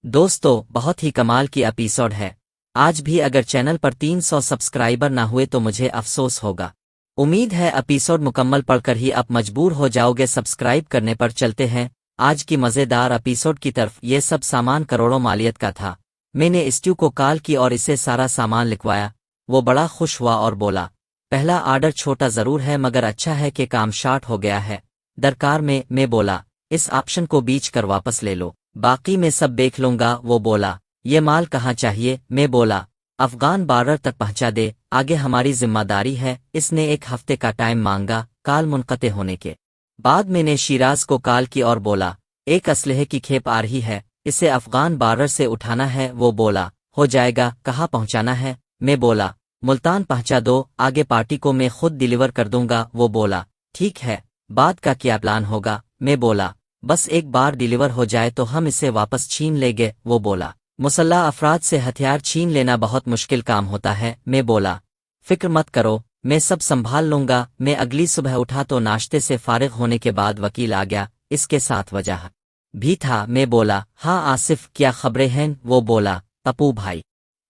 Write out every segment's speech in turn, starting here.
दोस्तों, बहुत ही कमाल की एपिसोड है। आज भी अगर चैनल पर 300 सब्सक्राइबर ना हुए तो मुझे अफसोस होगा। उम्मीद है एपिसोड मुकम्मल पढ़कर ही आप मजबूर हो जाओगे सब्सक्राइब करने पर। चलते हैं आज की मज़ेदार एपिसोड की तरफ। ये सब सामान करोड़ों मालियत का था। मैंने स्ट्यू को कॉल की और इसे सारा सामान लिखवाया। वो बड़ा खुश हुआ और बोला, पहला आर्डर छोटा ज़रूर है मगर अच्छा है कि काम शार्ट हो गया है। दरकार में मैं बोला, इस ऑप्शन को बीच कर वापस ले लो, बाकी मैं सब देख लूंगा। वो बोला, ये माल कहाँ चाहिए? मैं बोला, अफगान बॉर्डर तक पहुंचा दे, आगे हमारी जिम्मेदारी है। इसने 1 हफ्ते का टाइम मांगा। कॉल मुनक़ते होने के बाद मैंने शिराज को कॉल की और बोला, एक असलहे की खेप आ रही है, इसे अफगान बॉर्डर से उठाना है। वो बोला, हो जाएगा। कहाँ पहुंचाना है? मैं बोला, मुल्तान पहुंचा दो, आगे पार्टी को मैं खुद डिलीवर कर दूंगा। वो बोला, ठीक है, बाद का क्या प्लान होगा? मैं बोला, बस एक बार डिलीवर हो जाए तो हम इसे वापस छीन लेंगे। वो बोला, मुसल्लह अफराद से हथियार छीन लेना बहुत मुश्किल काम होता है। मैं बोला, फिक्र मत करो, मैं सब संभाल लूंगा। मैं अगली सुबह उठा तो नाश्ते से फारिग होने के बाद वकील आ गया, इसके साथ वजह भी था। मैं बोला, हाँ आसिफ, क्या खबरें हैं? वो बोला, पप्पू भाई,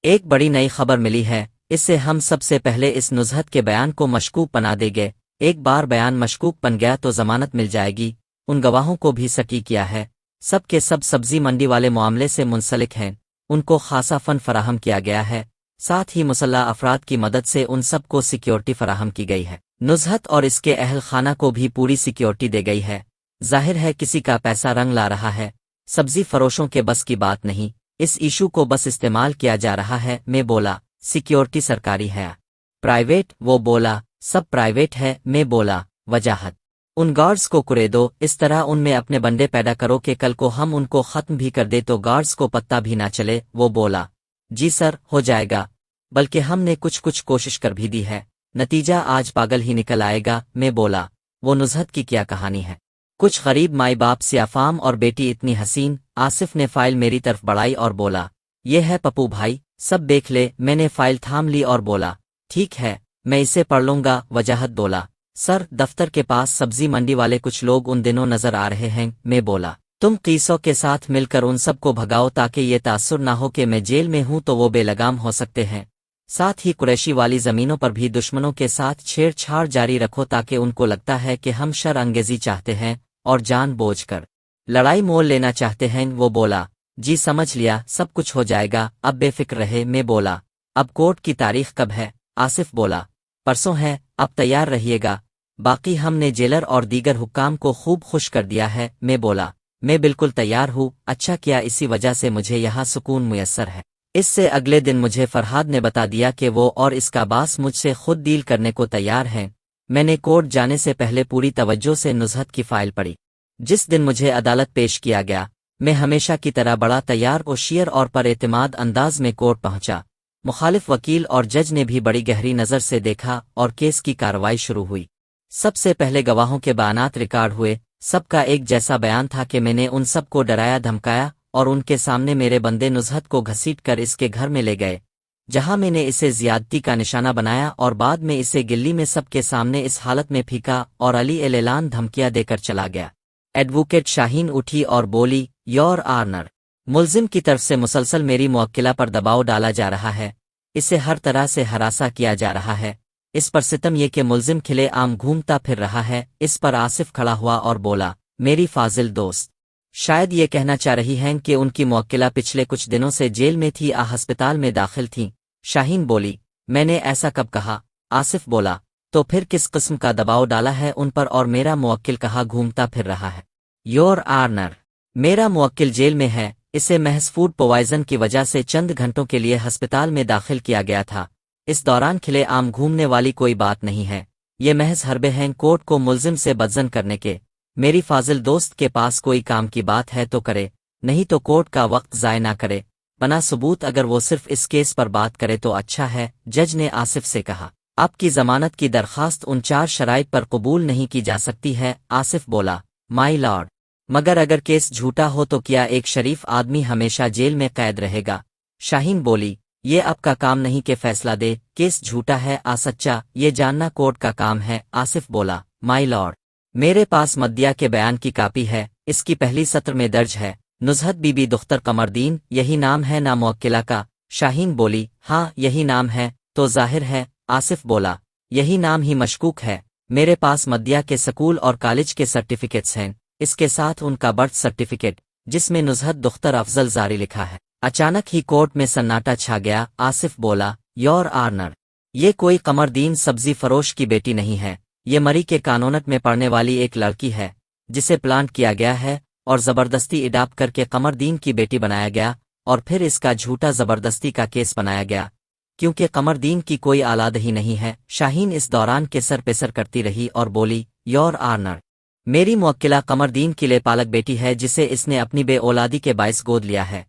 एक बड़ी नई खबर मिली है। इससे हम सबसे पहले इस नुज़हत के बयान को मशकूक बना देंगे। एक बार बयान मशकूक बन गया तो जमानत मिल जाएगी। उन गवाहों को भी सकी किया है, सब के सब सब्जी मंडी वाले मामले से मुंसलिक हैं। उनको खासा फंड फराहम किया गया है। साथ ही मुसल्लह अफराद की मदद से उन सब को सिक्योरिटी फराहम की गई है। नुज़हत और इसके अहल खाना को भी पूरी सिक्योरिटी दे गई है। जाहिर है किसी का पैसा रंग ला रहा है। सब्जी फरोशों के बस की बात नहीं, इस इशू को बस इस्तेमाल किया जा रहा है। मैं बोला, सिक्योरिटी सरकारी है प्राइवेट? वो बोला, सब प्राइवेट है। मैं बोला, वजाहत? उन गार्ड्स को कुरे दो, इस तरह उनमें अपने बंदे पैदा करो कि कल को हम उनको खत्म भी कर दे तो गार्ड्स को पत्ता भी ना चले। वो बोला, जी सर, हो जाएगा, बल्कि हमने कुछ कोशिश कर भी दी है, नतीजा आज पागल ही निकल आएगा। मैं बोला, वो नुज़हत की क्या कहानी है? कुछ गरीब माई बाप सियाफाम और बेटी इतनी हसीन। आसिफ ने फाइल मेरी तरफ बढ़ाई और बोला, ये है पप्पू भाई, सब देख ले। मैंने फाइल थाम ली और बोला, ठीक है, मैं इसे पढ़ लूंगा। वजाहत बोला, सर, दफ्तर के पास सब्जी मंडी वाले कुछ लोग उन दिनों नजर आ रहे हैं। मैं बोला, तुम कीसों के साथ मिलकर उन सब को भगाओ ताकि ये तासुर ना हो कि मैं जेल में हूं तो वो बेलगाम हो सकते हैं। साथ ही कुरैशी वाली जमीनों पर भी दुश्मनों के साथ छेड़छाड़ जारी रखो ताकि उनको लगता है कि हम शर अंगेजी चाहते हैं और जान बोझ कर लड़ाई मोल लेना चाहते हैं। वो बोला, जी समझ लिया, सब कुछ हो जाएगा, अब बेफिक्र रहे। मैं बोला, अब कोर्ट की तारीख कब है? आसिफ बोला, परसों है, अब तैयार रहिएगा। बाकी हमने जेलर और दीगर हुक्काम को खूब खुश कर दिया है। मैं बोला, मैं बिल्कुल तैयार हूँ। अच्छा किया, इसी वजह से मुझे यहाँ सुकून मुयस्सर है। इससे अगले दिन मुझे फरहाद ने बता दिया कि वो और इसका बास मुझसे खुद डील करने को तैयार हैं। मैंने कोर्ट जाने से पहले पूरी तवज्जो से नुज़हत की फाइल पढ़ी। जिस दिन मुझे अदालत पेश किया गया, मैं हमेशा की तरह बड़ा तैयार और शियर और पर एतमाद अंदाज में कोर्ट पहुंचा। मुखालिफ वकील और जज ने भी बड़ी गहरी नज़र से देखा और केस की कार्रवाई शुरू हुई। सबसे पहले गवाहों के बयानात रिकॉर्ड हुए। सबका एक जैसा बयान था कि मैंने उन सब को डराया धमकाया और उनके सामने मेरे बंदे नुज़हत को घसीट कर इसके घर में ले गए, जहां मैंने इसे ज़ियादती का निशाना बनाया और बाद में इसे गिल्ली में सबके सामने इस हालत में फेंका और अली एलान धमकियां देकर चला गया। एडवोकेट शाहीन उठी और बोली, योर ऑनर, मुल्जिम की तरफ से मुसलसल मेरी मुवक्किला पर दबाव डाला जा रहा है, इसे हर तरह से हरासा किया जा रहा है। इस पर सितम ये कि मुल्जिम खिले आम घूमता फिर रहा है। इस पर आसिफ खड़ा हुआ और बोला, मेरी फाजिल दोस्त शायद ये कहना चाह रही हैं कि उनकी मुवक्किला पिछले कुछ दिनों से जेल में थी, अस्पताल में दाखिल थी। शाहीन बोली, मैंने ऐसा कब कहा? आसिफ बोला, तो फिर किस किस्म का दबाव डाला है उन पर? और मेरा मुवक्किल कहाँ घूमता फिर रहा है? योर ऑनर, मेरा मुवक्किल जेल में है। इसे महज फूड पॉइजन की वजह से चंद घंटों के लिए अस्पताल में दाखिल किया गया था। इस दौरान खिले आम घूमने वाली कोई बात नहीं है, ये महज हरबे हैं कोर्ट को मुल्जिम से बदजन करने के। मेरी फाजिल दोस्त के पास कोई काम की बात है तो करे, नहीं तो कोर्ट का वक्त ज़ाय ना करे। बना सबूत अगर वो सिर्फ इस केस पर बात करे तो अच्छा है। जज ने आसिफ से कहा, आपकी जमानत की दरखास्त उन 4 शराइत पर कबूल नहीं की जा सकती है। आसिफ बोला, माई लॉर्ड, मगर अगर केस झूठा हो तो क्या एक शरीफ आदमी हमेशा जेल में कैद रहेगा? शाहीन बोली, ये आपका काम नहीं कि फैसला दे, केस झूठा है आ सच्चा, ये जानना कोर्ट का काम है। आसिफ बोला, माई लॉर्ड, मेरे पास मद्दिया के बयान की कापी है, इसकी पहली सत्र में दर्ज है, नुज़हत बीबी दुख्तर कमरदीन, यही नाम है ना मुवक्किला का? शाहीन बोली, हाँ यही नाम है। तो ज़ाहिर है? आसिफ बोला, यही नाम ही मशकूक है। मेरे पास मद्या के स्कूल और कॉलेज के सर्टिफिकेट्स हैं, इसके साथ उनका बर्थ सर्टिफिकेट जिसमें नुज़हत दुख्तर अफजल जारी लिखा है। अचानक ही कोर्ट में सन्नाटा छा गया। आसिफ बोला, योर ऑनर, ये कोई कमरदीन सब्जी फरोश की बेटी नहीं है, ये मरी के कानूनत में पढ़ने वाली एक लड़की है जिसे प्लांट किया गया है और ज़बरदस्ती अडॉप्ट करके कमरदीन की बेटी बनाया गया और फिर इसका झूठा ज़बरदस्ती का केस बनाया गया क्योंकि कमरदीन की कोई औलाद ही नहीं है। शाहीन इस दौरान केसर पेसर करती रही और बोली, योर ऑनर, मेरी मुवक्किला कमरदीन की लेपालक बेटी है जिसे इसने अपनी बे औलादी के बायस गोद लिया है।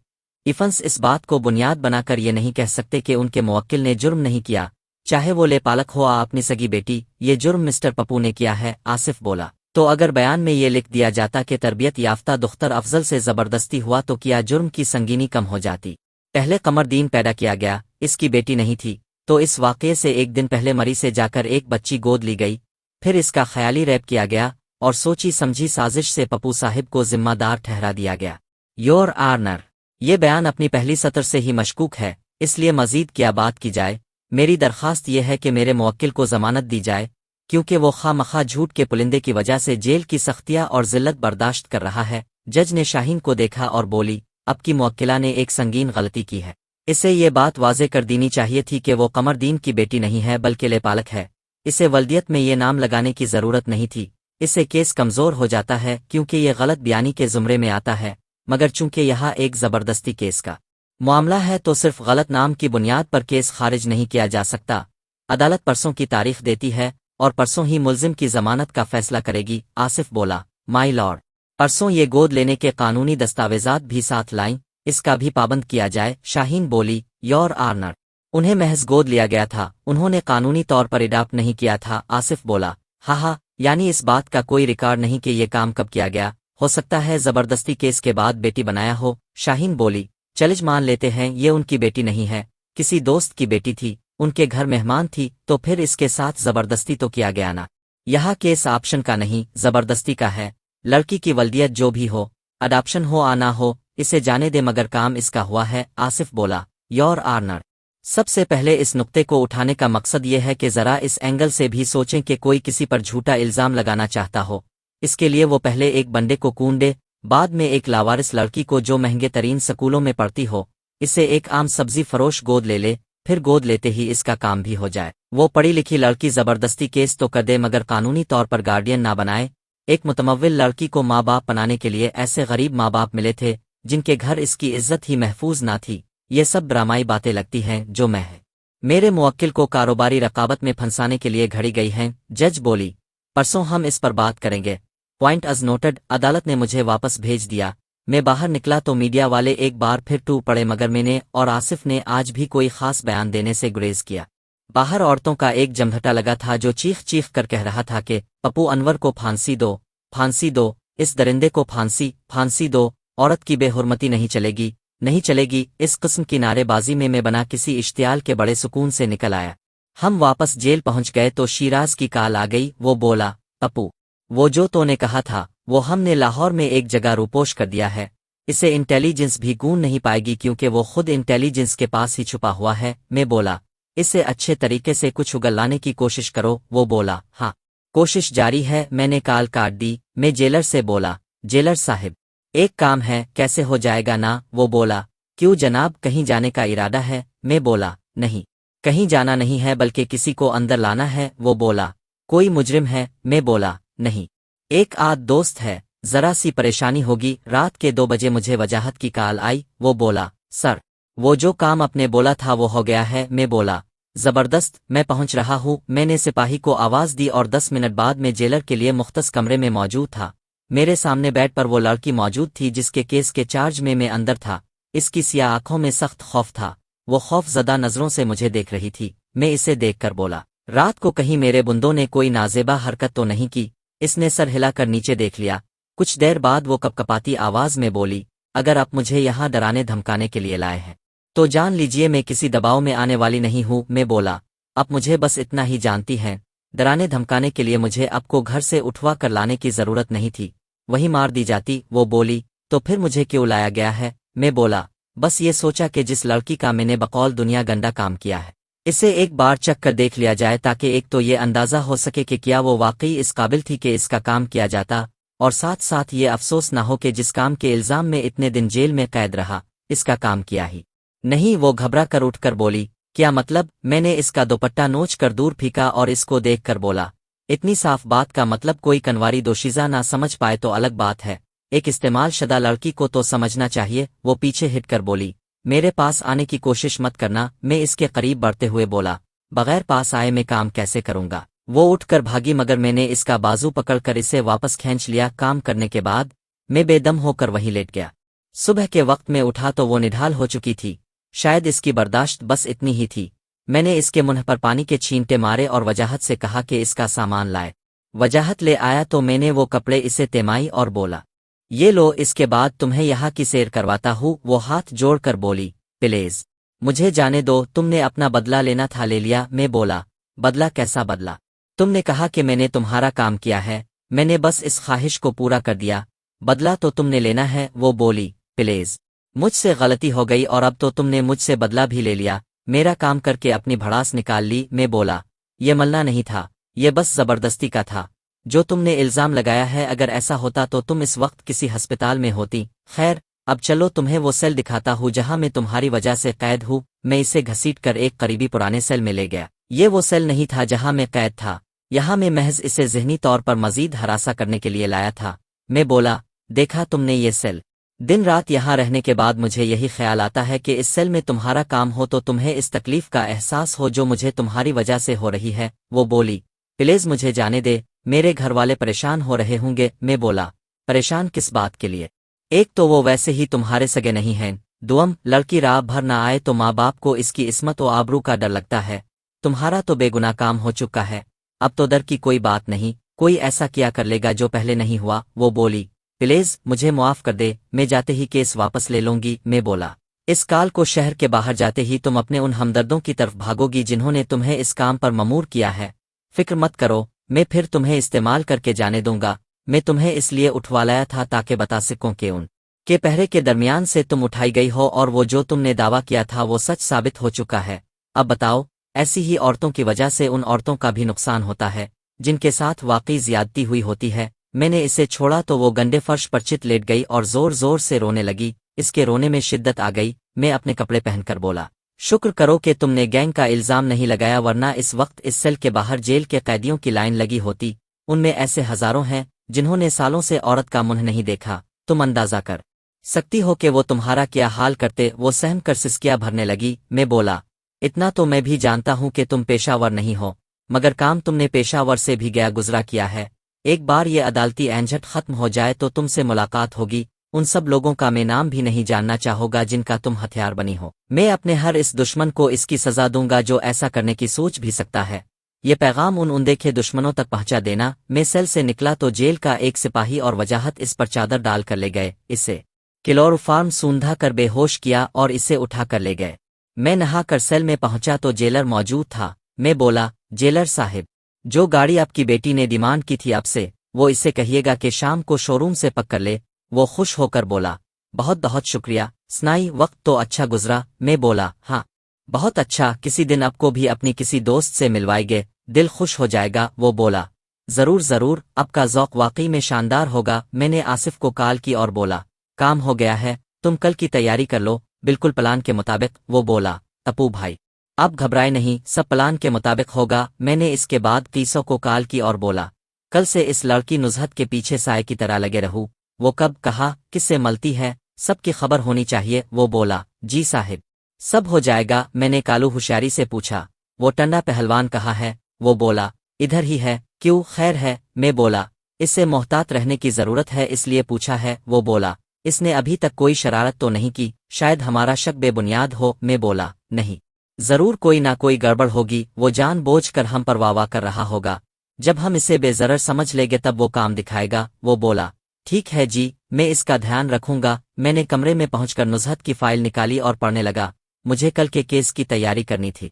इफंस इस बात को बुनियाद बनाकर ये नहीं कह सकते कि उनके मुवक्किल ने जुर्म नहीं किया, चाहे वो लेपालक हो या अपनी सगी बेटी, ये जुर्म मिस्टर पप्पू ने किया है। आसिफ बोला, तो अगर बयान में ये लिख दिया जाता कि तरबियत याफ्ता दुख्तर अफजल से ज़बरदस्ती हुआ तो क्या जुर्म की संगीनी कम हो जाती? पहले कमरदीन पैदा किया गया, इसकी बेटी नहीं थी, तो इस वाक़ये से एक दिन पहले मरी से जाकर एक बच्ची गोद ली गई, फिर इसका ख्याली रैप किया गया और सोची समझी साजिश से पप्पू साहिब को जिम्मेदार ठहरा दिया गया। योर ऑनर, ये बयान अपनी पहली सतर से ही मशकूक है, इसलिए मजीद क्या बात की जाए। मेरी दरख्वास्त ये है कि मेरे मुवक्किल को ज़मानत दी जाए क्योंकि वो खामखा झूठ के पुलिंदे की वजह से जेल की सख्तियाँ और जिल्लत बर्दाश्त कर रहा है। जज ने शाहीन को देखा और बोली, अब की मुवक्किला ने एक संगीन गलती की है, इसे ये बात वाज़े कर देनी चाहिए थी कि वो कमरदीन की बेटी नहीं है बल्कि लेपालक है। इसे वल्दियत में ये नाम लगाने की ज़रूरत नहीं थी, इससे केस कमज़ोर हो जाता है क्योंकि ये गलत बयानी के ज़ुमरे में आता है। मगर चूंकि यहाँ एक ज़बरदस्ती केस का मामला है तो सिर्फ गलत नाम की बुनियाद पर केस खारिज नहीं किया जा सकता। अदालत परसों की तारीख देती है और परसों ही मुल्जिम की ज़मानत का फैसला करेगी। आसिफ बोला, माई लॉर्ड, परसों ये गोद लेने के कानूनी दस्तावेजात भी साथ लाएं, इसका भी पाबंद किया जाए। शाहीन बोली, योर ऑनर, उन्हें महज गोद लिया गया था, उन्होंने कानूनी तौर पर अडॉप्ट नहीं किया था। आसिफ बोला, हाँ, यानी इस बात का कोई रिकॉर्ड नहीं कि ये काम कब किया गया, हो सकता है ज़बरदस्ती केस के बाद बेटी बनाया हो। शाहीन बोली, चलिज मान लेते हैं ये उनकी बेटी नहीं है, किसी दोस्त की बेटी थी, उनके घर मेहमान थी, तो फिर इसके साथ ज़बरदस्ती तो किया गया ना। यहाँ केस ऑप्शन का नहीं, ज़बरदस्ती का है। लड़की की वल्दियत जो भी हो, अडॉप्शन हो या ना हो, इसे जाने दे, मगर काम इसका हुआ है। आसिफ बोला, योर ऑनर, सबसे पहले इस नुक्ते को उठाने का मकसद ये है कि ज़रा इस एंगल से भी सोचें कि कोई किसी पर झूठा इल्ज़ाम लगाना चाहता हो। इसके लिए वो पहले एक बंदे को कूंडे, बाद में एक लावारिस लड़की को जो महंगे तरीन स्कूलों में पढ़ती हो, इसे एक आम सब्जी फरोश गोद ले, फिर गोद लेते ही इसका काम भी हो जाए। वो पढ़ी लिखी लड़की ज़बरदस्ती केस तो कर दे मगर कानूनी तौर पर गार्डियन ना बनाए। एक मुतमव्विल लड़की को माँ बाप बनाने के लिए ऐसे गरीब माँ बाप मिले थे जिनके घर इसकी इज्जत ही महफूज ना थी। ये सब ड्रामाई बातें लगती हैं जो मैं है मेरे मुवक्किल को कारोबारी रकाबत में फंसाने के लिए घड़ी गई हैं। जज बोली, परसों हम इस पर बात करेंगे। पॉइंट अज नोटेड। अदालत ने मुझे वापस भेज दिया। मैं बाहर निकला तो मीडिया वाले एक बार फिर टूट पड़े मगर मैंने और आसिफ ने आज भी कोई खास बयान देने से गुरेज किया। बाहर औरतों का एक जमघटा लगा था जो चीख चीख कर कह रहा था कि पप्पू अनवर को फांसी दो, फांसी दो, इस दरिंदे को फांसी दो, औरत की बेहुरमती नहीं चलेगी, नहीं चलेगी। इस किस्म की नारेबाजी में मैं बना किसी इश्तियाल के बड़े सुकून से निकल आया। हम वापस जेल पहुंच गए तो शिराज की कॉल आ गई। वो बोला, पप्पू, वो जो तूने कहा था वो हमने लाहौर में एक जगह रूपोश कर दिया है। इसे इंटेलिजेंस भी गूंज नहीं पाएगी क्योंकि वो खुद इंटेलिजेंस के पास ही छुपा हुआ है। मैं बोला, इससे अच्छे तरीके से कुछ उगलाने की कोशिश करो। वो बोला, हाँ, कोशिश जारी है। मैंने कॉल काट दी। मैं जेलर से बोला, जेलर साहिब, एक काम है, कैसे हो जाएगा ना? वो बोला, क्यों जनाब, कहीं जाने का इरादा है? मैं बोला, नहीं, कहीं जाना नहीं है बल्कि किसी को अंदर लाना है। वो बोला, कोई मुजरिम है? मैं बोला, नहीं, एक आध दोस्त है, जरा सी परेशानी होगी। रात के 2 बजे मुझे वजाहत की कॉल आई। वो बोला, सर, वो जो काम अपने बोला था वो हो गया है। मैं बोला, जबरदस्त, मैं पहुंच रहा हूं। मैंने सिपाही को आवाज दी और 10 मिनट बाद में जेलर के लिए मुख्तस कमरे में मौजूद था। मेरे सामने बेड पर वो लड़की मौजूद थी जिसके केस के चार्ज में मैं अंदर था। इसकी सियाह आंखों में सख्त खौफ था। वो खौफजदा नजरों से मुझे देख रही थी। मैं इसे देखकर बोला, रात को कहीं मेरे बुंदों ने कोई नाजेबा हरकत तो नहीं की? इसने सर हिलाकर नीचे देख लिया। कुछ देर बाद वो कपकपाती आवाज में बोली, अगर आप मुझे यहाँ डराने धमकाने के लिए लाए हैं तो जान लीजिए मैं किसी दबाव में आने वाली नहीं हूँ। मैं बोला, आप मुझे बस इतना ही जानती हैं, डराने धमकाने के लिए मुझे आपको घर से उठवा कर लाने की जरूरत नहीं थी, वही मार दी जाती। वो बोली, तो फिर मुझे क्यों लाया गया है? मैं बोला, बस ये सोचा कि जिस लड़की का मैंने बकौल दुनिया गंदा काम किया है, इसे एक बार चख कर देख लिया जाए, ताकि एक तो ये अंदाज़ा हो सके कि क्या वो वाकई इस काबिल थी कि इसका काम किया जाता, और साथ साथ ये अफसोस ना हो कि जिस काम के इल्ज़ाम में इतने दिन जेल में कैद रहा, इसका काम किया ही नहीं। वो घबरा कर उठकर बोली, क्या मतलब? मैंने इसका दुपट्टा नोच कर दूर फेंका और इसको देख कर बोला, इतनी साफ बात का मतलब कोई कनवारी दोशीज़ा ना समझ पाए तो अलग बात है, एक इस्तेमाल शुदा लड़की को तो समझना चाहिए। वो पीछे हिट कर बोली, मेरे पास आने की कोशिश मत करना। मैं इसके करीब बढ़ते हुए बोला, बगैर पास आए मैं काम कैसे करूंगा? वो उठकर भागी, मगर मैंने इसका बाजू पकड़कर इसे वापस खींच लिया। काम करने के बाद मैं बेदम होकर वहीं लेट गया। सुबह के वक्त में उठा तो वो निढाल हो चुकी थी। शायद इसकी बर्दाश्त बस इतनी ही थी। मैंने इसके मुंह पर पानी के छींटे मारे और वजाहत से कहा कि इसका सामान लाए। वजाहत ले आया तो मैंने वो कपड़े इसे तेमाई और बोला, ये लो, इसके बाद तुम्हें यहाँ की सैर करवाता हूँ। वो हाथ जोड़कर बोली, प्लीज मुझे जाने दो, तुमने अपना बदला लेना था, ले लिया। मैं बोला, बदला? कैसा बदला? तुमने कहा कि मैंने तुम्हारा काम किया है, मैंने बस इस ख्वाहिश को पूरा कर दिया, बदला तो तुमने लेना है। वो बोली, प्लीज मुझसे गलती हो गई और अब तो तुमने मुझसे बदला भी ले लिया, मेरा काम करके अपनी भड़ास निकाल ली। मैं बोला, ये मलना नहीं था, ये बस जबरदस्ती का था जो तुमने इल्ज़ाम लगाया है। अगर ऐसा होता तो तुम इस वक्त किसी अस्पताल में होती। खैर, अब चलो तुम्हें वो सेल दिखाता हूँ जहाँ मैं तुम्हारी वजह से कैद हूँ। मैं इसे घसीट कर एक करीबी पुराने सेल में ले गया। ये वो सेल नहीं था जहाँ मैं कैद था, यहाँ मैं महज इसे ज़हनी तौर पर मज़ीद हरासा करने के लिए लाया था। मैं बोला, देखा तुमने ये सेल? दिन रात यहाँ रहने के बाद मुझे यही ख्याल आता है कि इस सेल में तुम्हारा काम हो तो तुम्हें इस तकलीफ का एहसास हो जो मुझे तुम्हारी वजह से हो रही है। वो बोली, प्लीज मुझे जाने दे, मेरे घर वाले परेशान हो रहे होंगे। मैं बोला, परेशान किस बात के लिए? एक तो वो वैसे ही तुम्हारे सगे नहीं हैं, दुअम लड़की राह भर ना आए तो माँ बाप को इसकी इस्मत और आबरू का डर लगता है। तुम्हारा तो बेगुनाह काम हो चुका है, अब तो डर की कोई बात नहीं, कोई ऐसा किया कर लेगा जो पहले नहीं हुआ। वो बोली, प्लीज मुझे मुआफ कर दे, मैं जाते ही केस वापस ले लूंगी। मैं बोला, इस काल को शहर के बाहर जाते ही तुम अपने उन हमदर्दों की तरफ भागोगी जिन्होंने तुम्हें इस काम पर ममूर किया है। फिक्र मत करो, मैं फिर तुम्हें इस्तेमाल करके जाने दूंगा। मैं तुम्हें इसलिए उठवा लाया था ताकि बता सकूं कि उन के पहरे के दरमियान से तुम उठाई गई हो और वो जो तुमने दावा किया था वो सच साबित हो चुका है। अब बताओ, ऐसी ही औरतों की वजह से उन औरतों का भी नुकसान होता है जिनके साथ वाकई ज्यादती हुई होती है। मैंने इसे छोड़ा तो वो गंदे फर्श पर चित लेट गई और जोर जोर से रोने लगी। इसके रोने में शिद्दत आ गई। मैं अपने कपड़े पहनकर बोला, शुक्र करो कि तुमने गैंग का इल्ज़ाम नहीं लगाया, वरना इस वक्त इस सेल के बाहर जेल के कैदियों की लाइन लगी होती। उनमें ऐसे हजारों हैं जिन्होंने सालों से औरत का मुंह नहीं देखा। तुम अंदाजा कर सकती हो कि वो तुम्हारा क्या हाल करते। वो सहम कर सिसकियां भरने लगी। मैं बोला, इतना तो मैं भी जानता हूं कि तुम पेशावर नहीं हो, मगर काम तुमने पेशावर से भी गया गुजरा किया है। एक बार ये अदालती एंझट खत्म हो जाए तो तुमसे मुलाकात होगी। उन सब लोगों का मैं नाम भी नहीं जानना चाहूंगा जिनका तुम हथियार बनी हो। मैं अपने हर इस दुश्मन को इसकी सजा दूंगा जो ऐसा करने की सोच भी सकता है। ये पैगाम उन अनदेखे दुश्मनों तक पहुंचा देना। मैं सेल से निकला तो जेल का एक सिपाही और वजाहत इस पर चादर डाल कर ले गए। इसे क्लोरोफार्म सूंधा कर बेहोश किया और इसे उठा कर ले गए। मैं नहा कर सेल में पहुंचा तो जेलर मौजूद था। मैं बोला, जेलर साहिब, जो गाड़ी आपकी बेटी ने डिमांड की थी आपसे, वो इसे कहिएगा कि शाम को शोरूम से पकड़ ले। वो खुश होकर बोला, बहुत बहुत शुक्रिया स्नाई, वक्त तो अच्छा गुजरा। मैं बोला, हाँ बहुत अच्छा, किसी दिन आपको भी अपनी किसी दोस्त से मिलवाएंगे, दिल खुश हो जाएगा। वो बोला, जरूर जरूर, आपका ज़ौक वाकई में शानदार होगा। मैंने आसिफ को कॉल की और बोला, काम हो गया है, तुम कल की तैयारी कर लो, बिल्कुल प्लान के मुताबिक। वो बोला, तपू भाई आप घबराए नहीं, सब प्लान के मुताबिक होगा। मैंने इसके बाद तीसों को कॉल की और बोला, कल से इस लड़की नुज़हत के पीछे साए की तरह लगे रहूं। वो कब, कहा, किससे मलती है, सबकी खबर होनी चाहिए। वो बोला, जी साहिब, सब हो जाएगा। मैंने कालू होशियारी से पूछा, वो टंडा पहलवान कहाँ है? वो बोला, इधर ही है। क्यों, खैर है? मैं बोला, इससे मोहतात रहने की जरूरत है इसलिए पूछा है। वो बोला, इसने अभी तक कोई शरारत तो नहीं की, शायद हमारा शक बेबुनियाद हो। मैं बोला, नहीं, जरूर कोई ना कोई गड़बड़ होगी, वो जानबूझकर हम पर वाह कर रहा होगा। जब हम इसे बेजरर समझ लेंगे तब वो काम दिखाएगा। वो बोला, ठीक है जी, मैं इसका ध्यान रखूंगा। मैंने कमरे में पहुंचकर नुज़हत की फाइल निकाली और पढ़ने लगा। मुझे कल के केस की तैयारी करनी थी।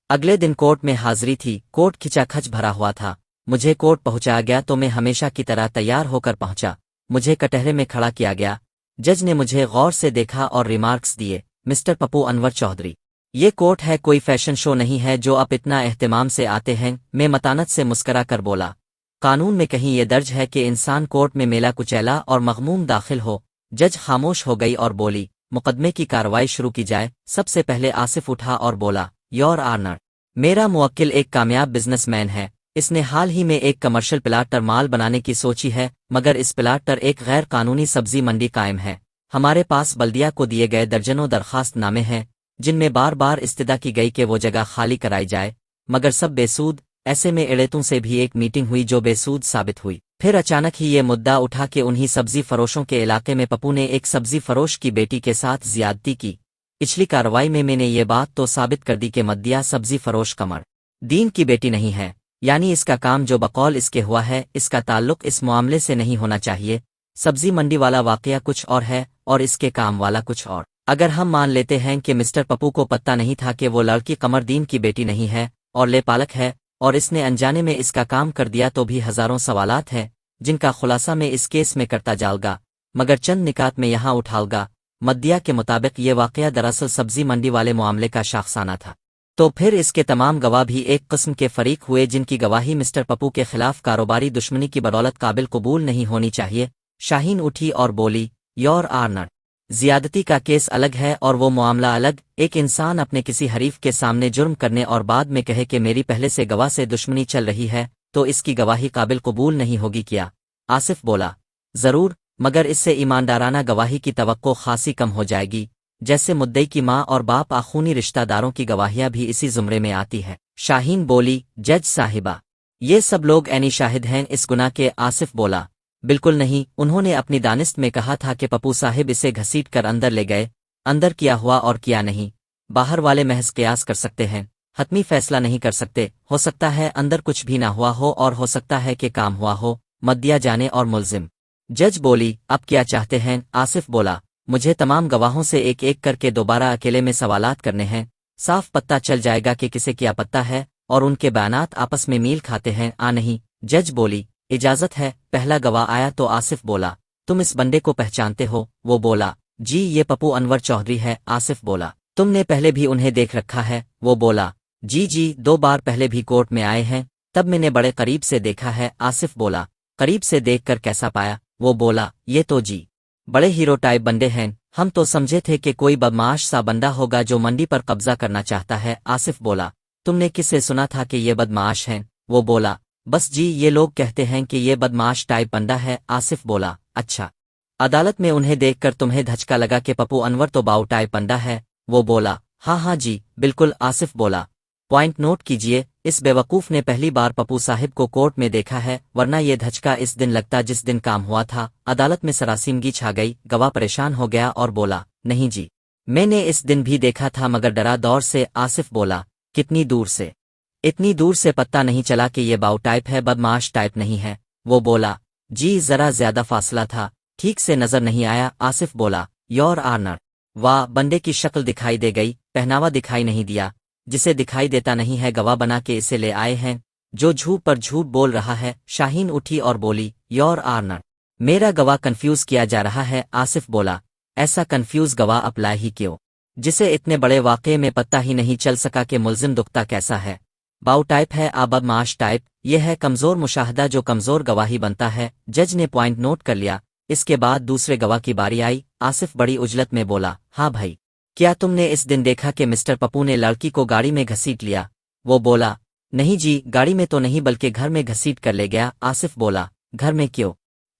अगले दिन कोर्ट में हाजिरी थी। कोर्ट खिंचाखच भरा हुआ था। मुझे कोर्ट पहुंचाया गया तो मैं हमेशा की तरह तैयार होकर पहुंचा। मुझे कटहरे में खड़ा किया गया। जज ने मुझे गौर से देखा और रिमार्क्स दिए, मिस्टर पप्पू अनवर चौधरी, ये कोर्ट है, कोई फैशन शो नहीं है जो आप इतना एहतिमाम से आते हैं। मैं मतानत से मुस्करा कर बोला, कानून में कहीं ये दर्ज है कि इंसान कोर्ट में मेला कुचैला और मगमूम दाखिल हो। जज खामोश हो गई और बोली, मुकदमे की कार्रवाई शुरू की जाए। सबसे पहले आसिफ उठा और बोला, योर ऑनर, मेरा मुवक्किल एक कामयाब बिजनेसमैन है। इसने हाल ही में एक कमर्शियल प्लाट पर माल बनाने की सोची है, मगर इस प्लाट पर एक गैर कानूनी सब्जी मंडी कायम है। हमारे पास बल्दिया को दिए गए दर्जनों दरखास्त नामे हैं, जिनमें बार बार इस्तदा की गई कि वो जगह खाली कराई जाए, मगर सब बेसूद। ऐसे में एड़ेतों से भी एक मीटिंग हुई जो बेसूद साबित हुई। फिर अचानक ही ये मुद्दा उठा कि उन्हीं सब्जी फरोशों के इलाके में पप्पू ने एक सब्जी फरोश की बेटी के साथ ज्यादती की। पिछली कार्रवाई में मैंने ये बात तो साबित कर दी कि मद्दिया सब्जी फरोश कमर दीन की बेटी नहीं है, यानी इसका काम जो बकौल इसके हुआ है, इसका ताल्लुक इस मामले से नहीं होना चाहिए। सब्जी मंडी वाला वाकया कुछ और है और इसके काम वाला कुछ और। अगर हम मान लेते हैं कि मिस्टर पप्पू को पता नहीं था कि वो लड़की कमर दीन की बेटी नहीं है और लेपालक है, और इसने अनजाने में इसका काम कर दिया, तो भी हजारों सवालात हैं जिनका खुलासा मैं इस केस में करता जाऊंगा, मगर चंद निकात में यहाँ उठाऊंगा। मद्दिया के मुताबिक ये वाकया दरअसल सब्जी मंडी वाले मामले का शाखसाना था। तो फिर इसके तमाम गवाह भी एक किस्म के फरीक हुए, जिनकी गवाही मिस्टर पप्पू के खिलाफ कारोबारी दुश्मनी की बदौलत काबिल कबूल नहीं होनी चाहिए। शाहीन उठी और बोली, योर ऑनर, ज्यादती का केस अलग है और वो मामला अलग। एक इंसान अपने किसी हरीफ के सामने जुर्म करने और बाद में कहे कि मेरी पहले से गवाह से दुश्मनी चल रही है, तो इसकी गवाही काबिल कबूल नहीं होगी क्या? आसिफ बोला, जरूर, मगर इससे ईमानदाराना गवाही की तवक्को खासी कम हो जाएगी। जैसे मुद्दई की माँ और बाप आखूनी रिश्तेदारों की गवाहियां भी इसी जुमरे में आती है। शाहीन बोली, जज साहिबा, ये सब लोग ऐनी शाहिद हैं इस गुनाह के। आसिफ बोला, बिल्कुल नहीं, उन्होंने अपनी दानिस्त में कहा था कि पप्पू साहिब इसे घसीट कर अंदर ले गए। अंदर क्या हुआ और क्या नहीं, बाहर वाले महज कयास कर सकते हैं, हतमी फैसला नहीं कर सकते। हो सकता है अंदर कुछ भी ना हुआ हो और हो सकता है कि काम हुआ हो, मद्दिया जाने और मुल्जिम। जज बोली, अब क्या चाहते हैं? आसिफ बोला, मुझे तमाम गवाहों से एक एक करके दोबारा अकेले में सवालात करने हैं। साफ पता चल जाएगा कि किसे क्या पता है और उनके बयानात आपस में मील खाते हैं आ नहीं। जज बोली, इजाजत है। पहला गवाह आया तो आसिफ बोला, तुम इस बंदे को पहचानते हो? वो बोला, जी ये पप्पू अनवर चौधरी है। आसिफ बोला, तुमने पहले भी उन्हें देख रखा है? वो बोला, जी जी, 2 बार पहले भी कोर्ट में आए हैं, तब मैंने बड़े करीब से देखा है। आसिफ बोला, करीब से देखकर कैसा पाया? वो बोला, ये तो जी बड़े हीरो टाइप बंदे हैं, हम तो समझे थे कि कोई बदमाश सा बंदा होगा जो मंडी पर कब्जा करना चाहता है। आसिफ बोला, तुमने किससे सुना था कि ये बदमाश हैं? वो बोला, बस जी, ये लोग कहते हैं कि ये बदमाश टाइप बंदा है। आसिफ बोला, अच्छा, अदालत में उन्हें देखकर तुम्हें धचका लगा कि पप्पू अनवर तो बाऊ टाइप बंदा है? वो बोला, हाँ हाँ जी बिल्कुल। आसिफ बोला, पॉइंट नोट कीजिए, इस बेवकूफ़ ने पहली बार पप्पू साहिब को कोर्ट में देखा है, वरना ये धचका इस दिन लगता जिस दिन काम हुआ था। अदालत में सरासीमगी छा गई। गवाह परेशान हो गया और बोला, नहीं जी, मैंने इस दिन भी देखा था, मगर डरा दौर से। आसिफ बोला, कितनी दूर से? इतनी दूर से पता नहीं चला कि ये बाऊ टाइप है, बदमाश टाइप नहीं है। वो बोला, जी जरा ज्यादा फासला था, ठीक से नजर नहीं आया। आसिफ बोला, योर ऑनर, वाह, बंदे की शक्ल दिखाई दे गई, पहनावा दिखाई नहीं दिया। जिसे दिखाई देता नहीं है गवाह बना के इसे ले आए हैं, जो झूठ पर झूठ बोल रहा है। शाहीन उठी और बोली, योर ऑनर, मेरा गवाह कंफ्यूज किया जा रहा है। आसिफ बोला, ऐसा कंफ्यूज गवाह अप्लाई ही क्यों, जिसे इतने बड़े वाक़े में पता ही नहीं चल सका कि मुल्जिम दुख्ता कैसा है? बाऊ टाइप है आ बदमाश टाइप? यह है कमज़ोर मुशाहदा जो कमज़ोर गवाही बनता है। जज ने पॉइंट नोट कर लिया। इसके बाद दूसरे गवाह की बारी आई। आसिफ बड़ी उजलत में बोला, हाँ भाई, क्या तुमने इस दिन देखा कि मिस्टर पप्पू ने लड़की को गाड़ी में घसीट लिया? वो बोला, नहीं जी, गाड़ी में तो नहीं बल्कि घर में घसीट कर ले गया। आसिफ बोला, घर में क्यों?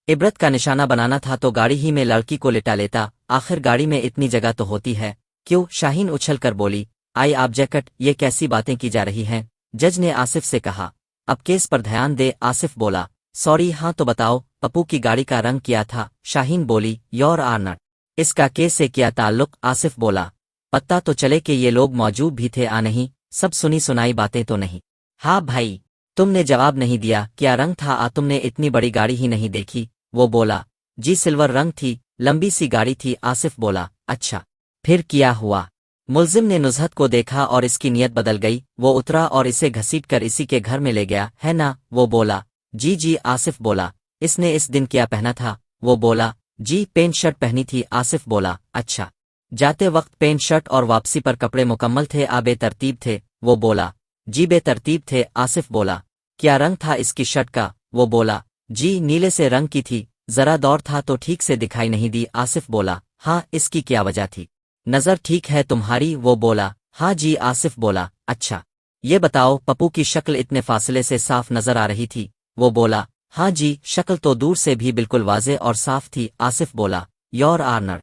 इबरत का निशाना बनाना था तो गाड़ी ही में लड़की को लिटा लेता, आखिर गाड़ी में इतनी जगह तो होती है। क्यों? शाहीन उछल कर बोली, आई ऑब्जेक्ट, ये कैसी बातें की जा रही हैं? जज ने आसिफ से कहा, अब केस पर ध्यान दे। आसिफ बोला, सॉरी, हाँ तो बताओ, पप्पू की गाड़ी का रंग क्या था? शाहीन बोली, योर ऑनर, इसका केस से क्या ताल्लुक? आसिफ बोला, पता तो चले कि ये लोग मौजूद भी थे आ नहीं, सब सुनी सुनाई बातें तो नहीं। हाँ भाई, तुमने जवाब नहीं दिया, क्या रंग था आ? तुमने इतनी बड़ी गाड़ी ही नहीं देखी? वो बोला, जी सिल्वर रंग थी, लंबी सी गाड़ी थी। आसिफ बोला, अच्छा, फिर क्या हुआ? मुल्जिम ने नुज़हत को देखा और इसकी नीयत बदल गई। वो उतरा और इसे घसीट कर इसी के घर में ले गया, है ना? वो बोला, जी जी। आसिफ बोला, इसने इस दिन क्या पहना था? वो बोला, जी पेंट शर्ट पहनी थी, आसिफ बोला। अच्छा। जाते वक्त पेंट शर्ट और वापसी पर कपड़े मुकम्मल थे, आ बेतरतीब थे? वो बोला। जी बेतरतीब थे, आसिफ बोला। क्या रंग था इसकी शर्ट का? वो बोला। जी नीले से रंग की थी, जरा दौर था तो ठीक से दिखाई नहीं दी, आसिफ बोला। हाँ, इसकी क्या वजह थी? नज़र ठीक है तुम्हारी? वो बोला। हाँ जी, आसिफ बोला। अच्छा। ये बताओ, पप्पू की शक्ल इतने फासले से साफ नजर आ रही थी? वो बोला। हाँ जी, शक्ल तो दूर से भी बिल्कुल वाज़े और साफ थी, आसिफ बोला। योर ऑनर,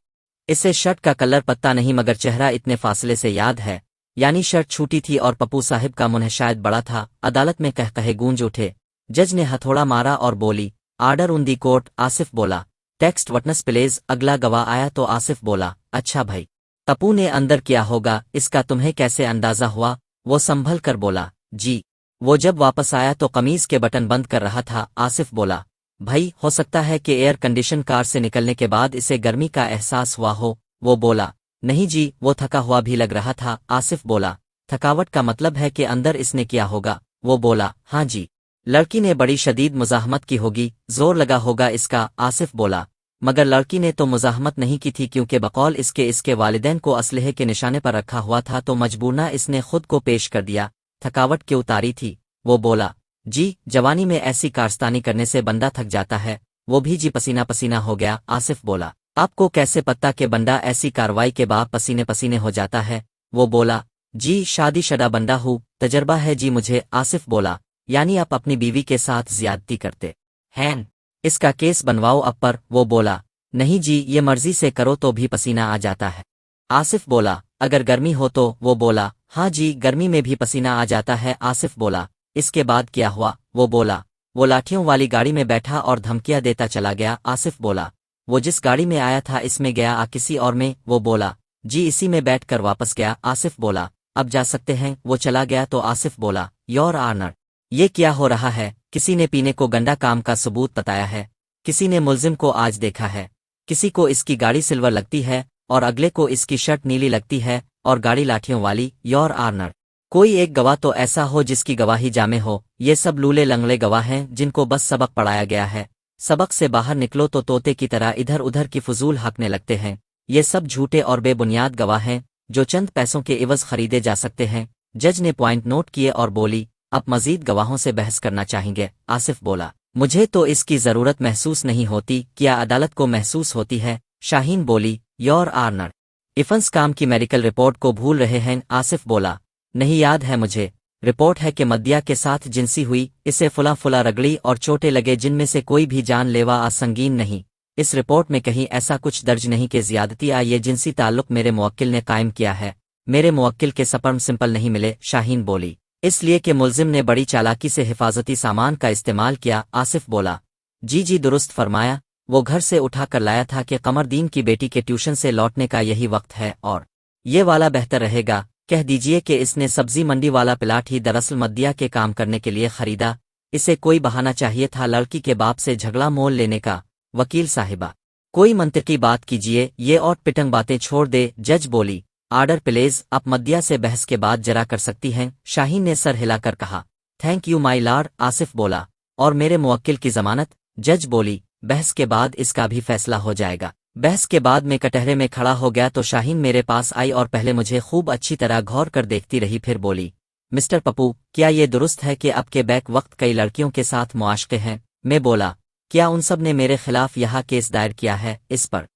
इसे शर्ट का कलर पता नहीं मगर चेहरा इतने फासले से याद है, यानी शर्ट छूटी थी और पप्पू साहिब का मुंह शायद बड़ा था। अदालत में कह कहे गूंज उठे। जज ने हथौड़ा मारा और बोली, order on the court. Asif बोला। Next witness please. अगला गवाह आया तो आसिफ बोला। अच्छा भाई, पप्पू ने अंदर किया होगा, इसका तुम्हें कैसे अंदाजा हुआ? वो संभल कर बोला। जी, वो जब वापस आया तो कमीज के बटन बंद कर रहा था, आसिफ बोला। भाई, हो सकता है कि एयर कंडीशन कार से निकलने के बाद इसे गर्मी का एहसास हुआ हो? वो बोला। नहीं जी, वो थका हुआ भी लग रहा था, आसिफ बोला। थकावट का मतलब है कि अंदर इसने किया होगा? वो बोला। हाँ जी, लड़की ने बड़ी शदीद मुज़ाहमत की होगी, जोर लगा होगा इसका, आसिफ बोला। मगर लड़की ने तो मुज़ाहमत नहीं की थी, क्योंकि बकौल इसके वालिदैन को असलहे के निशाने पर रखा हुआ था, तो मजबूरना इसने खुद को पेश कर दिया। थकावट क्यों उतारी थी? वो बोला। जी, जवानी में ऐसी कारस्तानी करने से बंदा थक जाता है, वो भी जी पसीना पसीना हो गया, आसिफ बोला। आपको कैसे पता कि बंदा ऐसी कार्रवाई के बाद पसीने पसीने हो जाता है? वो बोला। जी, शादीशुदा बंदा हूँ, तजर्बा है जी मुझे, आसिफ बोला। यानी आप अपनी बीवी के साथ ज्यादती करते हैं? इसका केस बनवाओ अब पर। वो बोला। नहीं जी, ये मर्जी से करो तो भी पसीना आ जाता है, आसिफ बोला। अगर गर्मी हो तो? वो बोला। हाँ जी, गर्मी में भी पसीना आ जाता है, आसिफ बोला। इसके बाद क्या हुआ? वो बोला। वो लाठियों वाली गाड़ी में बैठा और धमकियां देता चला गया, आसिफ बोला। वो जिस गाड़ी में आया था इसमें गया आ किसी और में? वो बोला। जी, इसी में बैठ कर वापस गया, आसिफ बोला। अब जा सकते हैं? वो चला गया तो आसिफ बोला। योर ऑनर, ये क्या हो रहा है? किसी ने पीने को गंदा काम का सबूत बताया है, किसी ने मुलजिम को आज देखा है, किसी को इसकी गाड़ी सिल्वर लगती है और अगले को इसकी शर्ट नीली लगती है और गाड़ी लाठियों वाली। योर ऑनर, कोई एक गवाह तो ऐसा हो जिसकी गवाही जामे हो? ये सब लूले लंगड़े गवाह हैं जिनको बस सबक पढ़ाया गया है। सबक से बाहर निकलो तो तोते की तरह इधर उधर की फजूल हकने लगते हैं। ये सब झूठे और बेबुनियाद गवाह हैं जो चंद पैसों के इवज खरीदे जा सकते हैं। जज ने पॉइंट नोट किए और बोली, अब मजीद गवाहों से बहस करना चाहेंगे? आसिफ बोला। मुझे तो इसकी जरूरत महसूस नहीं होती, क्या अदालत को महसूस होती है? शाहीन बोली। योर ऑनर, इफंस काम की मेडिकल रिपोर्ट को भूल रहे हैं, आसिफ बोला। नहीं याद है मुझे। रिपोर्ट है कि मद्या के साथ जिनसी हुई, इसे फुला फुला रगड़ी और चोटें लगे जिनमें से कोई भी जानलेवा आ संगीन नहीं। इस रिपोर्ट में कहीं ऐसा कुछ दर्ज नहीं कि ज्यादती आ ये जिनसी ताल्लुक मेरे मुवक्किल ने कायम किया है। मेरे मुवक्किल के स्पर्म सिंपल नहीं मिले, शाहीन बोली। इसलिए कि मुलजिम ने बड़ी चालाकी से हिफाजती सामान का इस्तेमाल किया, आसिफ बोला। जी जी, दुरुस्त फरमाया। वो घर से उठा कर लाया था कि कमरदीन की बेटी के ट्यूशन से लौटने का यही वक्त है और ये वाला बेहतर रहेगा। कह दीजिए कि इसने सब्जी मंडी वाला प्लाट ही दरअसल मद्या के काम करने के लिए खरीदा। इसे कोई बहाना चाहिए था लड़की के बाप से झगड़ा मोल लेने का। वकील साहिबा, कोई मंतिकी बात कीजिए, ये और पिटंग बातें छोड़ दे। जज बोली। आर्डर प्लेज, आप मद्या से बहस के बाद जरा कर सकती हैं, शाहीन ने सर हिलाकर कहा। Thank you my lord, Asif बोला। और मेरे मुवक्किल की जमानत? जज बोली। बहस के बाद इसका भी फैसला हो जाएगा। बहस के बाद मैं कटहरे में खड़ा हो गया तो शाहीन मेरे पास आई और पहले मुझे खूब अच्छी तरह गौर कर देखती रही, फिर बोली, मिस्टर पप्पू, क्या ये दुरुस्त है कि आपके बैक वक्त कई लड़कियों के साथ मुआशके हैं? मैं बोला। क्या उन सब ने मेरे खिलाफ यहाँ केस दायर किया है? इस पर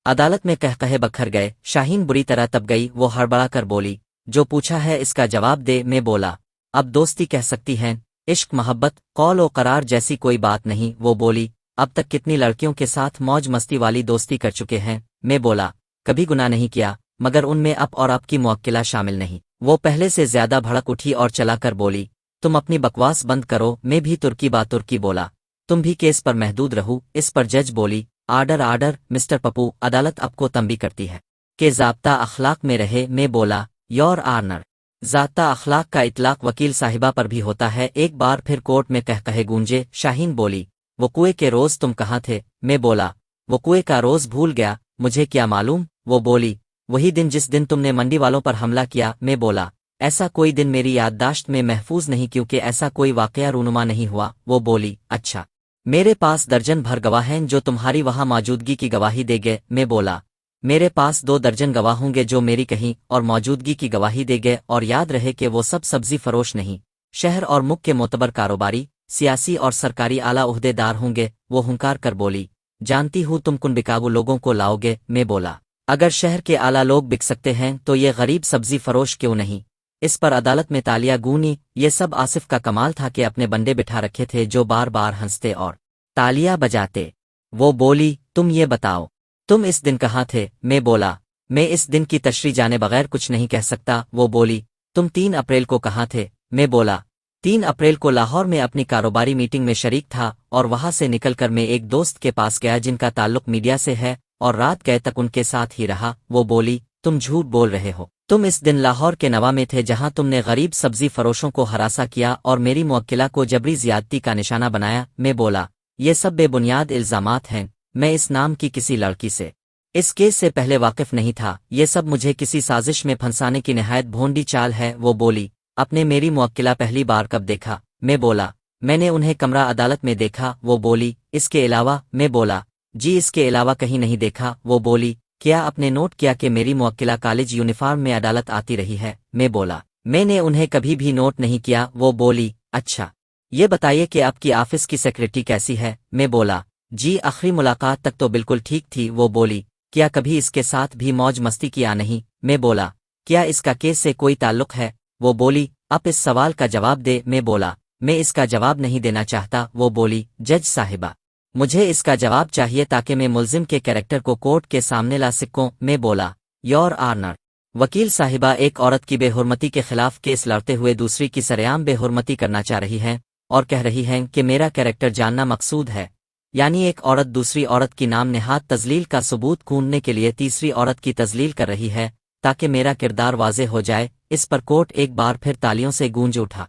अदालत में कह कहे बखर गए। शाहीन बुरी तरह तब गई। वो हड़बड़ा कर बोली, जो पूछा है इसका जवाब दे। मैं बोला। अब दोस्ती कह सकती हैं, इश्क मोहब्बत कौल और करार जैसी कोई बात नहीं। वो बोली। अब तक कितनी लड़कियों के साथ मौज मस्ती वाली दोस्ती कर चुके हैं? मैं बोला। कभी गुनाह नहीं किया, मगर उनमें अब और आपकी मुवक्किला शामिल नहीं। वो पहले से ज्यादा भड़क उठी और चलाकर बोली, तुम अपनी बकवास बंद करो। मैं भी तुर्की बातुर्की बोला, तुम भी केस पर महदूद रहो। इस पर जज बोली। आर्डर आर्डर मिस्टर पप्पू, अदालत आपको तंबी करती है कि ज़ाब्ता अखलाक में रहे। मैं बोला। योर ऑनर, ज़ाब्ता अखलाक का इतलाक वकील साहिबा पर भी होता है। एक बार फिर कोर्ट में कह कहे गूंजे। शाहीन बोली। वो कुएं के रोज तुम कहाँ थे? मैं बोला। वो कुएं का रोज भूल गया, मुझे क्या मालूम। वो बोली। वही दिन जिस दिन तुमने मंडी वालों पर हमला किया। मैं बोला। ऐसा कोई दिन मेरी याददाश्त में महफूज नहीं, क्योंकि ऐसा कोई वाकया रूनुमा नहीं हुआ। वो बोली। अच्छा, मेरे पास दर्जन भर गवाह हैं जो तुम्हारी वहां मौजूदगी की गवाही देंगे। मैं बोला, मेरे पास 2 दर्जन गवाह होंगे जो मेरी कहीं और मौजूदगी की गवाही देंगे, और याद रहे कि वो सब सब्जी फरोश नहीं, शहर और मुल्क के मोतबर कारोबारी, सियासी और सरकारी आला ओहदेदार होंगे। वो हुंकार कर बोली, जानती हूँ तुम कुन बिकाऊ लोगों को लाओगे। मैं बोला, अगर शहर के आला लोग बिक सकते हैं तो ये गरीब सब्जी फरोश क्यों नहीं। इस पर अदालत में तालियां गूंजी। ये सब आसिफ का कमाल था कि अपने बंदे बिठा रखे थे जो बार बार हंसते और तालियां बजाते। वो बोली, तुम ये बताओ, तुम इस दिन कहाँ थे। मैं बोला, मैं इस दिन की तशरीह जाने बगैर कुछ नहीं कह सकता। वो बोली, तुम 3 अप्रैल को कहाँ थे। मैं बोला, 3 अप्रैल को लाहौर में अपनी कारोबारी मीटिंग में शरीक था, और वहां से निकलकर मैं एक दोस्त के पास गया जिनका ताल्लुक मीडिया से है, और रात गए तक उनके साथ ही रहा। वो बोली, तुम झूठ बोल रहे हो, तुम इस दिन लाहौर के नवा में थे जहां तुमने गरीब सब्जी फरोशों को हरासा किया और मेरी मुवक्किला को जबरी ज्यादती का निशाना बनाया। मैं बोला, ये सब बेबुनियाद इल्जामात हैं। मैं इस नाम की किसी लड़की से इस केस से पहले वाकिफ नहीं था। ये सब मुझे किसी साजिश में फंसाने की निहायत भोंडी चाल है। वो बोली, आपने मेरी मुवक्किला पहली बार कब देखा। मैं बोला, मैंने उन्हें कमरा अदालत में देखा। वो बोली, इसके अलावा। मैं बोला, जी इसके अलावा कहीं नहीं देखा। वो बोली, क्या आपने नोट किया कि मेरी मुवक्किला कॉलेज यूनिफॉर्म में अदालत आती रही है। मैं बोला, मैंने उन्हें कभी भी नोट नहीं किया। वो बोली, अच्छा, ये बताइए कि आपकी ऑफिस की सेक्रेटरी कैसी है। मैं बोला, जी आखिरी मुलाकात तक तो बिल्कुल ठीक थी। वो बोली, क्या कभी इसके साथ भी मौज मस्ती किया नहीं। मैं बोला, क्या इसका केस से कोई ताल्लुक है। वो बोली, आप इस सवाल का जवाब दे। मैं बोला, मैं इसका जवाब नहीं देना चाहता। वो बोली, जज साहिबा, मुझे इसका जवाब चाहिए ताकि मैं मुल्जिम के कैरेक्टर को कोर्ट के सामने ला सकूं। मैं बोला, योर ऑनर, वकील साहिबा एक औरत की बेहुरमती के खिलाफ केस लड़ते हुए दूसरी की सरेआम बेहुरमती करना चाह रही हैं और कह रही हैं कि मेरा कैरेक्टर जानना मकसूद है, यानी एक औरत दूसरी औरत की नाम नेहात तजलील का सबूत ढूंढने के लिए तीसरी औरत की तजलील कर रही है ताकि मेरा किरदार वाज़ेह हो जाए। इस पर कोर्ट एक बार फिर तालियों से गूंज उठा।